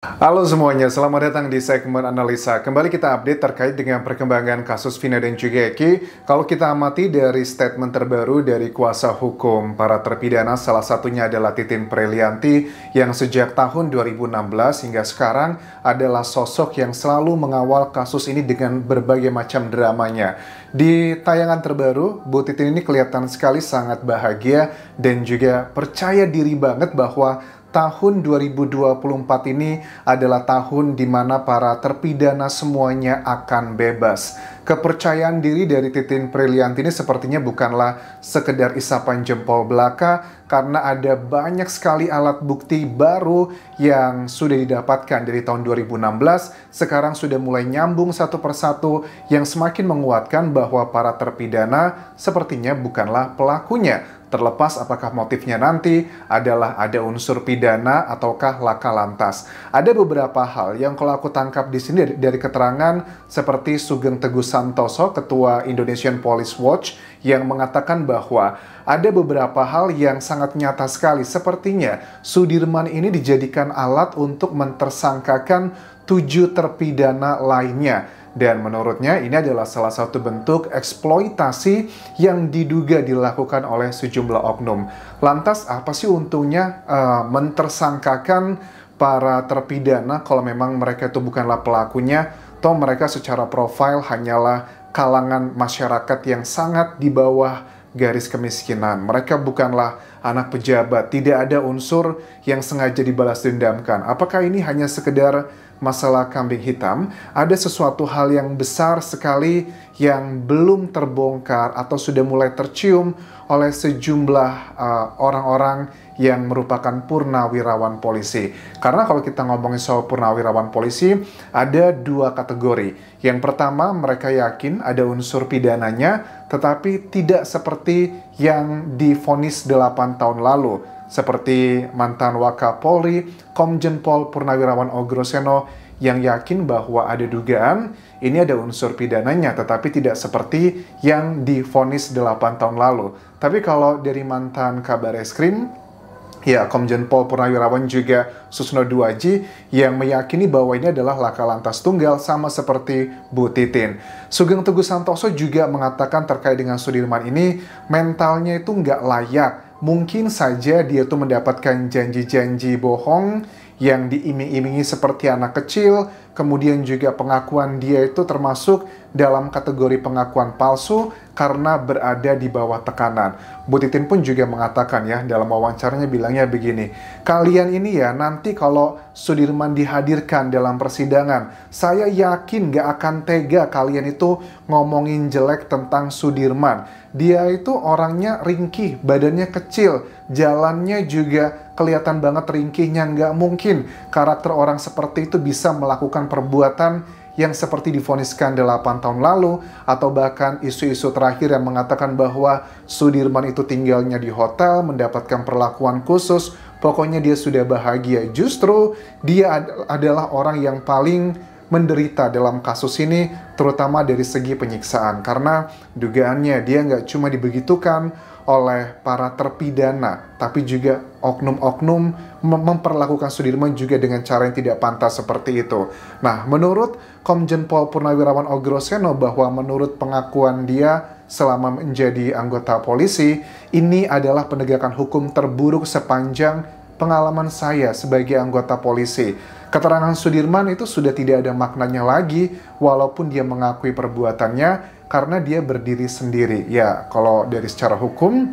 Halo semuanya, selamat datang di segmen analisa. Kembali kita update terkait dengan perkembangan kasus Vina dan juga Eki. Kalau kita amati dari statement terbaru dari kuasa hukum para terpidana, salah satunya adalah Titin Prelianti yang sejak tahun 2016 hingga sekarang adalah sosok yang selalu mengawal kasus ini dengan berbagai macam dramanya. Di tayangan terbaru, Bu Titin ini kelihatan sekali sangat bahagia dan juga percaya diri banget bahwa tahun 2024 ini adalah tahun di mana para terpidana semuanya akan bebas. Kepercayaan diri dari Titin Prelianti ini sepertinya bukanlah sekedar isapan jempol belaka, karena ada banyak sekali alat bukti baru yang sudah didapatkan dari tahun 2016, sekarang sudah mulai nyambung satu persatu yang semakin menguatkan bahwa para terpidana sepertinya bukanlah pelakunya. Terlepas apakah motifnya nanti adalah ada unsur pidana ataukah laka lantas. Ada beberapa hal yang kalau aku tangkap di sini dari keterangan seperti Sugeng Teguh Santoso, Ketua Indonesian Police Watch, yang mengatakan bahwa ada beberapa hal yang sangat nyata sekali. Sepertinya Sudirman ini dijadikan alat untuk mentersangkakan 7 terpidana lainnya. Dan menurutnya ini adalah salah satu bentuk eksploitasi yang diduga dilakukan oleh sejumlah oknum. Lantas apa sih untungnya mentersangkakan para terpidana kalau memang mereka itu bukanlah pelakunya, toh mereka secara profil hanyalah kalangan masyarakat yang sangat di bawah garis kemiskinan. Mereka bukanlah anak pejabat, tidak ada unsur yang sengaja dibalas dendamkan. Apakah ini hanya sekedar masalah kambing hitam? Ada sesuatu hal yang besar sekali yang belum terbongkar atau sudah mulai tercium oleh sejumlah orang-orang yang merupakan purnawirawan polisi. Karena kalau kita ngomongin soal purnawirawan polisi, ada 2 kategori. Yang pertama, mereka yakin ada unsur pidananya, tetapi tidak seperti yang divonis 8 tahun lalu. Seperti mantan Wakapolri, Komjen Pol Purnawirawan Ogroseno, yang yakin bahwa ada dugaan ini ada unsur pidananya, tetapi tidak seperti yang divonis 8 tahun lalu. Tapi kalau dari mantan Kabareskrim, ya, Komjen Pol Purnawirawan juga Susno Duaji yang meyakini bahwa ini adalah laka lantas tunggal, sama seperti Bu Titin. Sugeng Teguh Santoso juga mengatakan terkait dengan Sudirman ini, mentalnya itu nggak layak. Mungkin saja dia tuh mendapatkan janji-janji bohong yang diiming-imingi seperti anak kecil, kemudian juga pengakuan dia itu termasuk dalam kategori pengakuan palsu karena berada di bawah tekanan. Bu Titin pun juga mengatakan ya, dalam wawancaranya bilangnya begini, kalian ini ya nanti kalau Sudirman dihadirkan dalam persidangan, saya yakin gak akan tega kalian itu ngomongin jelek tentang Sudirman. Dia itu orangnya ringkih, badannya kecil, jalannya juga kelihatan banget ringkihnya. Nggak mungkin karakter orang seperti itu bisa melakukan perbuatan yang seperti divoniskan 8 tahun lalu, atau bahkan isu-isu terakhir yang mengatakan bahwa Sudirman itu tinggalnya di hotel, mendapatkan perlakuan khusus, pokoknya dia sudah bahagia. Justru dia adalah orang yang paling menderita dalam kasus ini, terutama dari segi penyiksaan, karena dugaannya dia nggak cuma dibegitukan oleh para terpidana, tapi juga oknum-oknum memperlakukan Sudirman juga dengan cara yang tidak pantas seperti itu. Nah, menurut Komjen Pol Purnawirawan Ogroseno, bahwa menurut pengakuan dia selama menjadi anggota polisi, ini adalah penegakan hukum terburuk sepanjang pengalaman saya sebagai anggota polisi. Keterangan Sudirman itu sudah tidak ada maknanya lagi, walaupun dia mengakui perbuatannya, karena dia berdiri sendiri. Ya, kalau dari secara hukum,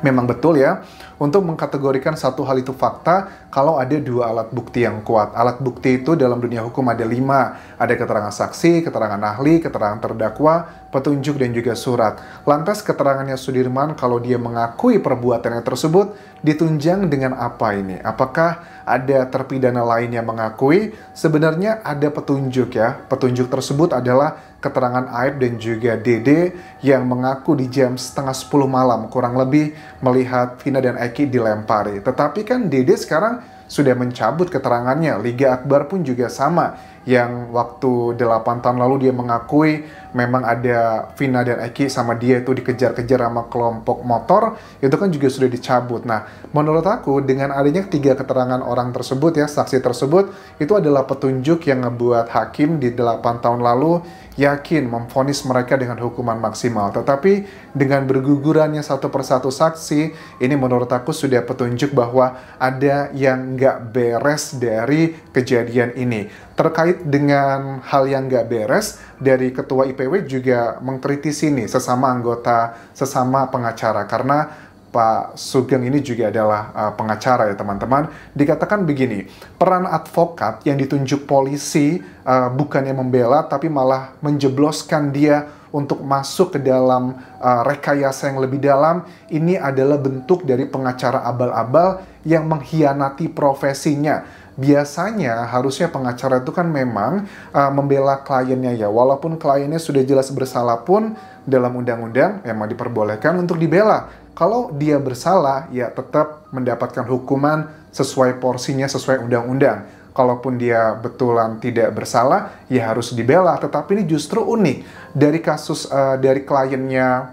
memang betul ya, untuk mengkategorikan satu hal itu fakta kalau ada 2 alat bukti yang kuat. Alat bukti itu dalam dunia hukum ada 5. Ada keterangan saksi, keterangan ahli, keterangan terdakwa, petunjuk, dan juga surat. Lantas keterangannya Sudirman kalau dia mengakui perbuatannya tersebut ditunjang dengan apa ini? Apakah ada terpidana lain yang mengakui? Sebenarnya ada petunjuk ya. Petunjuk tersebut adalah keterangan Aib dan juga Dede yang mengaku di jam setengah 10 malam kurang lebih melihat Vina dan Eki dilempari. Tetapi kan Dede sekarang sudah mencabut keterangannya. Liga Akbar pun juga sama. yang waktu 8 tahun lalu dia mengakui memang ada Vina dan Eki sama dia itu dikejar-kejar sama kelompok motor, itu kan juga sudah dicabut. Nah, menurut aku dengan adanya 3 keterangan orang tersebut ya, saksi tersebut, itu adalah petunjuk yang ngebuat hakim di 8 tahun lalu yakin memvonis mereka dengan hukuman maksimal. Tetapi dengan bergugurannya satu persatu saksi, ini menurut aku sudah petunjuk bahwa ada yang nggak beres dari kejadian ini. Terkait dengan hal yang nggak beres, dari Ketua IPW juga mengkritisi nih sesama anggota, sesama pengacara. Karena Pak Sugeng ini juga adalah pengacara ya teman-teman. Dikatakan begini, peran advokat yang ditunjuk polisi bukannya membela tapi malah menjebloskan dia untuk masuk ke dalam rekayasa yang lebih dalam. Ini adalah bentuk dari pengacara abal-abal yang mengkhianati profesinya. Biasanya harusnya pengacara itu kan memang membela kliennya ya, walaupun kliennya sudah jelas bersalah pun dalam undang-undang memang diperbolehkan untuk dibela. Kalau dia bersalah, ya tetap mendapatkan hukuman sesuai porsinya, sesuai undang-undang. Kalaupun dia betulan tidak bersalah, ya harus dibela. Tetapi ini justru unik. Dari kasus dari kliennya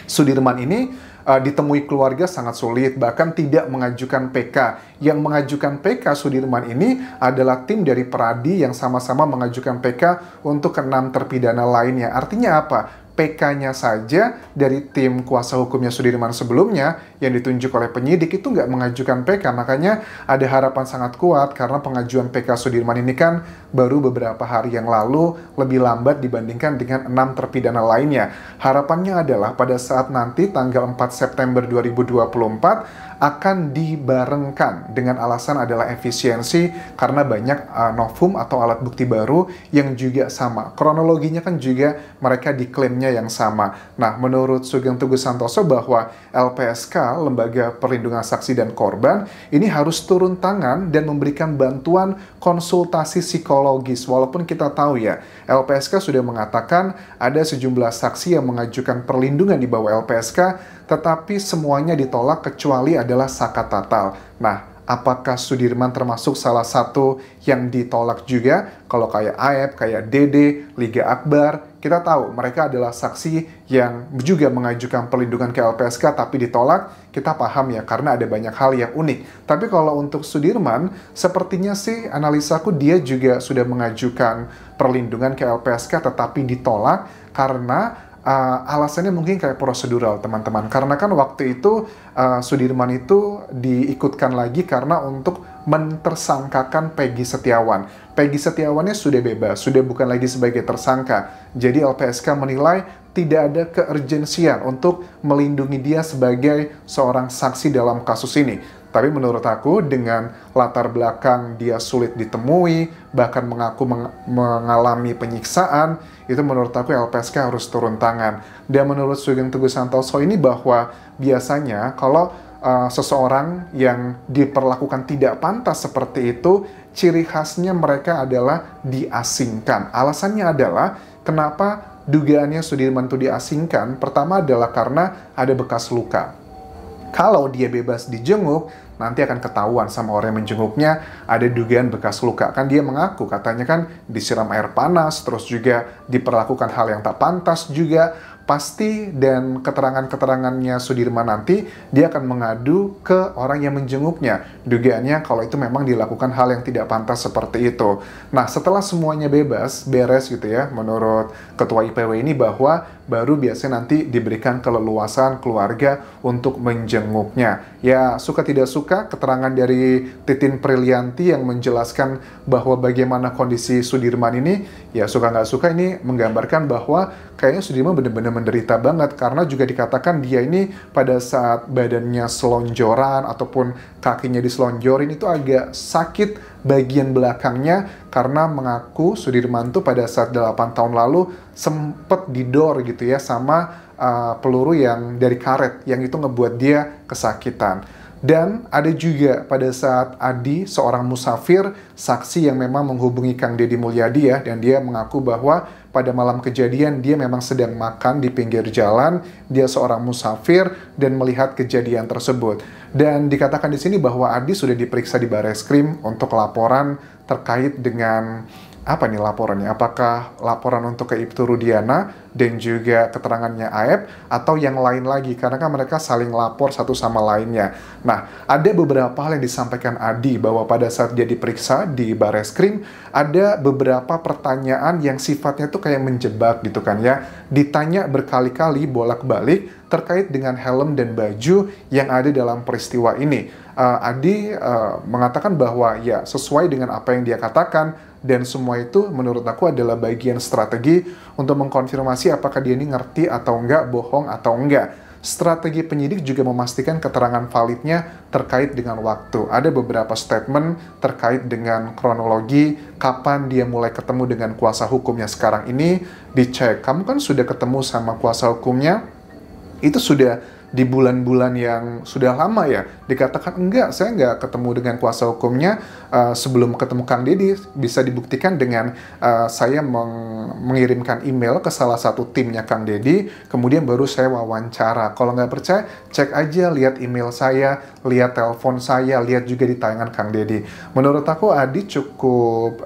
Sudirman ini, ditemui keluarga sangat sulit, bahkan tidak mengajukan PK. Yang mengajukan PK Sudirman ini adalah tim dari Peradi yang sama-sama mengajukan PK untuk ke-6 terpidana lainnya. Artinya apa? PK-nya saja dari tim kuasa hukumnya Sudirman sebelumnya yang ditunjuk oleh penyidik itu nggak mengajukan PK. Makanya ada harapan sangat kuat karena pengajuan PK Sudirman ini kan baru beberapa hari yang lalu, lebih lambat dibandingkan dengan 6 terpidana lainnya. Harapannya adalah pada saat nanti tanggal 4 September 2024 akan dibarengkan dengan alasan adalah efisiensi karena banyak novum atau alat bukti baru yang juga sama. Kronologinya kan juga mereka diklaimnya yang sama. Nah, menurut Sugeng Teguh Santoso bahwa LPSK, Lembaga Perlindungan Saksi dan Korban, ini harus turun tangan dan memberikan bantuan konsultasi psikologis. Walaupun kita tahu ya, LPSK sudah mengatakan ada sejumlah saksi yang mengajukan perlindungan di bawah LPSK, tetapi semuanya ditolak kecuali adalah Saka Tatal. Nah, apakah Sudirman termasuk salah satu yang ditolak juga? Kalau kayak Aep, kayak Dede, Liga Akbar, kita tahu mereka adalah saksi yang juga mengajukan perlindungan ke LPSK tapi ditolak. Kita paham ya, karena ada banyak hal yang unik. Tapi kalau untuk Sudirman, sepertinya sih analisaku dia juga sudah mengajukan perlindungan ke LPSK tetapi ditolak karena alasannya mungkin kayak prosedural teman-teman, karena kan waktu itu Sudirman itu diikutkan lagi karena untuk mentersangkakan Peggy Setiawan. Peggy Setiawannya sudah bebas, sudah bukan lagi sebagai tersangka. Jadi LPSK menilai tidak ada keurgensian untuk melindungi dia sebagai seorang saksi dalam kasus ini. Tapi menurut aku dengan latar belakang dia sulit ditemui, bahkan mengaku mengalami penyiksaan, itu menurut aku LPSK harus turun tangan. Dan menurut Sugeng Teguh Santoso ini bahwa biasanya kalau seseorang yang diperlakukan tidak pantas seperti itu, ciri khasnya mereka adalah diasingkan. Alasannya adalah kenapa dugaannya Sudirman itu diasingkan, pertama adalah karena ada bekas luka. Kalau dia bebas dijenguk, nanti akan ketahuan sama orang yang menjenguknya ada dugaan bekas luka. Kan dia mengaku, katanya kan disiram air panas, terus juga diperlakukan hal yang tak pantas juga. Pasti dan keterangan-keterangannya Sudirman nanti, dia akan mengadu ke orang yang menjenguknya. Dugaannya kalau itu memang dilakukan hal yang tidak pantas seperti itu. Nah, setelah semuanya bebas, beres gitu ya, menurut Ketua IPW ini bahwa baru biasanya nanti diberikan keleluasan keluarga untuk menjenguknya. Ya, suka tidak suka, keterangan dari Titin Prilianti yang menjelaskan bahwa bagaimana kondisi Sudirman ini, ya suka nggak suka ini menggambarkan bahwa kayaknya Sudirman benar-benar menderita banget, karena juga dikatakan dia ini pada saat badannya selonjoran ataupun kakinya diselonjorin itu agak sakit bagian belakangnya, karena mengaku Sudirman tuh pada saat 8 tahun lalu sempet didor gitu ya sama peluru yang dari karet, yang itu ngebuat dia kesakitan. Dan ada juga pada saat Adi, seorang musafir, saksi yang memang menghubungi Kang Deddy Mulyadi ya, dan dia mengaku bahwa pada malam kejadian dia memang sedang makan di pinggir jalan, dia seorang musafir dan melihat kejadian tersebut. Dan dikatakan di sini bahwa Adi sudah diperiksa di Bareskrim untuk laporan terkait dengan apa nih laporannya? Apakah laporan untuk ke Ibtu Rudiana dan juga keterangannya Aep atau yang lain lagi? Karena kan mereka saling lapor satu sama lainnya. Nah, ada beberapa hal yang disampaikan Adi bahwa pada saat dia diperiksa di Bareskrim ada beberapa pertanyaan yang sifatnya tuh kayak menjebak gitu kan ya. Ditanya berkali-kali bolak-balik terkait dengan helm dan baju yang ada dalam peristiwa ini. Adi mengatakan bahwa ya sesuai dengan apa yang dia katakan, dan semua itu menurut aku adalah bagian strategi untuk mengkonfirmasi apakah dia ini ngerti atau enggak, bohong atau enggak. Strategi penyidik juga memastikan keterangan validnya terkait dengan waktu. Ada beberapa statement terkait dengan kronologi, kapan dia mulai ketemu dengan kuasa hukumnya sekarang ini, dicek. Kamu kan sudah ketemu sama kuasa hukumnya, itu sudah di bulan-bulan yang sudah lama ya. Dikatakan enggak, saya enggak ketemu dengan kuasa hukumnya sebelum ketemu Kang Deddy. Bisa dibuktikan dengan saya mengirimkan email ke salah satu timnya Kang Deddy, kemudian baru saya wawancara. Kalau nggak percaya, cek aja, lihat email saya, lihat telepon saya, lihat juga di tayangan Kang Deddy. Menurut aku Adi cukup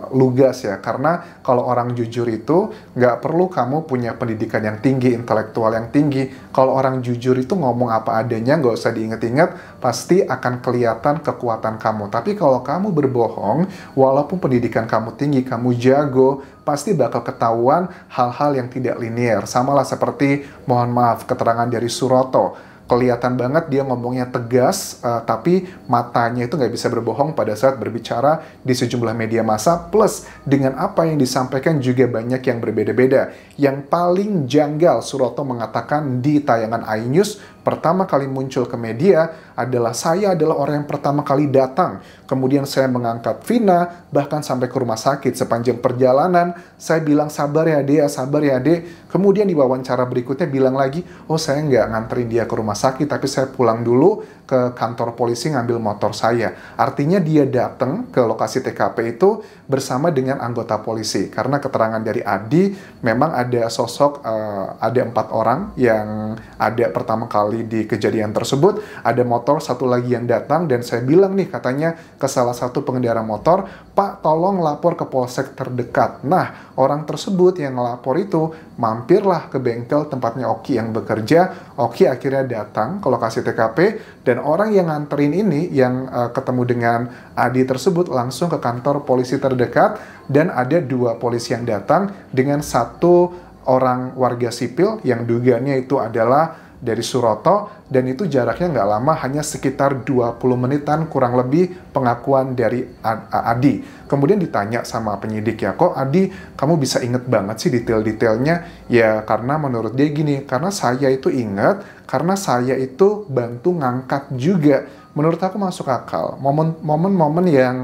lugas ya, karena kalau orang jujur itu nggak perlu kamu punya pendidikan yang tinggi, intelektual yang tinggi. Kalau orang jujur itu ngomong apa adanya, nggak usah diinget-inget, pasti akan kelihatan kekuatan kamu. Tapi kalau kamu berbohong, walaupun pendidikan kamu tinggi, kamu jago, pasti bakal ketahuan hal-hal yang tidak linear. Samalah seperti, mohon maaf, keterangan dari Suroto. Kelihatan banget dia ngomongnya tegas, tapi matanya itu nggak bisa berbohong pada saat berbicara di sejumlah media massa, plus dengan apa yang disampaikan juga banyak yang berbeda-beda. Yang paling janggal, Suroto mengatakan di tayangan iNews, pertama kali muncul ke media adalah saya adalah orang yang pertama kali datang. Kemudian saya mengangkat Vina, bahkan sampai ke rumah sakit. Sepanjang perjalanan, saya bilang sabar ya Dea, sabar ya Dek. Kemudian di wawancara berikutnya bilang lagi, oh saya nggak nganterin dia ke rumah sakit, tapi saya pulang dulu ke kantor polisi ngambil motor saya. Artinya dia datang ke lokasi TKP itu bersama dengan anggota polisi. Karena keterangan dari Adi, memang ada sosok, ada 4 orang yang ada pertama kali di kejadian tersebut. Ada motor satu lagi yang datang, dan saya bilang nih katanya ke salah satu pengendara motor, Pak tolong lapor ke polsek terdekat. Nah, orang tersebut yang ngelapor itu mampirlah ke bengkel tempatnya Oki yang bekerja. Oki akhirnya datang ke lokasi TKP, dan orang yang nganterin ini yang ketemu dengan Adi tersebut langsung ke kantor polisi terdekat, dan ada 2 polisi yang datang dengan 1 orang warga sipil yang dugaannya itu adalah dari Suroto, dan itu jaraknya nggak lama, hanya sekitar 20 menitan kurang lebih pengakuan dari Adi. Kemudian ditanya sama penyidik, ya kok Adi kamu bisa inget banget sih detail-detailnya? Ya karena menurut dia gini, karena saya itu inget, karena saya itu bantu ngangkat juga. Menurut aku masuk akal, momen-momen yang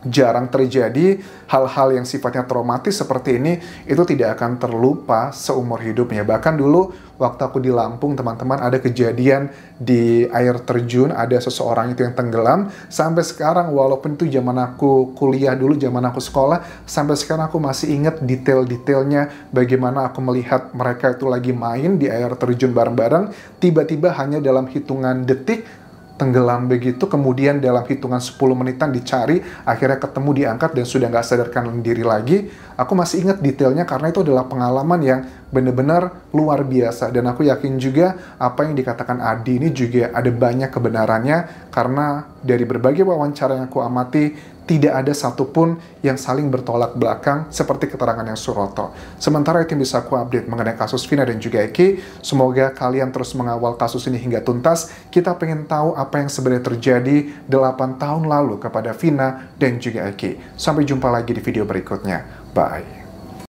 jarang terjadi, hal-hal yang sifatnya traumatis seperti ini itu tidak akan terlupa seumur hidupnya. Bahkan dulu waktu aku di Lampung, teman-teman, ada kejadian di air terjun, ada seseorang itu yang tenggelam. Sampai sekarang, walaupun itu zaman aku kuliah dulu, zaman aku sekolah, sampai sekarang aku masih ingat detail-detailnya, bagaimana aku melihat mereka itu lagi main di air terjun bareng-bareng, tiba-tiba hanya dalam hitungan detik tenggelam begitu, kemudian dalam hitungan 10 menitan dicari, akhirnya ketemu, diangkat, dan sudah nggak sadarkan diri lagi. Aku masih ingat detailnya karena itu adalah pengalaman yang benar-benar luar biasa. Dan aku yakin juga apa yang dikatakan Adi ini juga ada banyak kebenarannya, karena dari berbagai wawancara yang aku amati, tidak ada satupun yang saling bertolak belakang seperti keterangan yang Suroto. Sementara itu yang bisa aku update mengenai kasus Vina dan juga Eki. Semoga kalian terus mengawal kasus ini hingga tuntas. Kita pengen tahu apa yang sebenarnya terjadi 8 tahun lalu kepada Vina dan juga Eki. Sampai jumpa lagi di video berikutnya. Bye.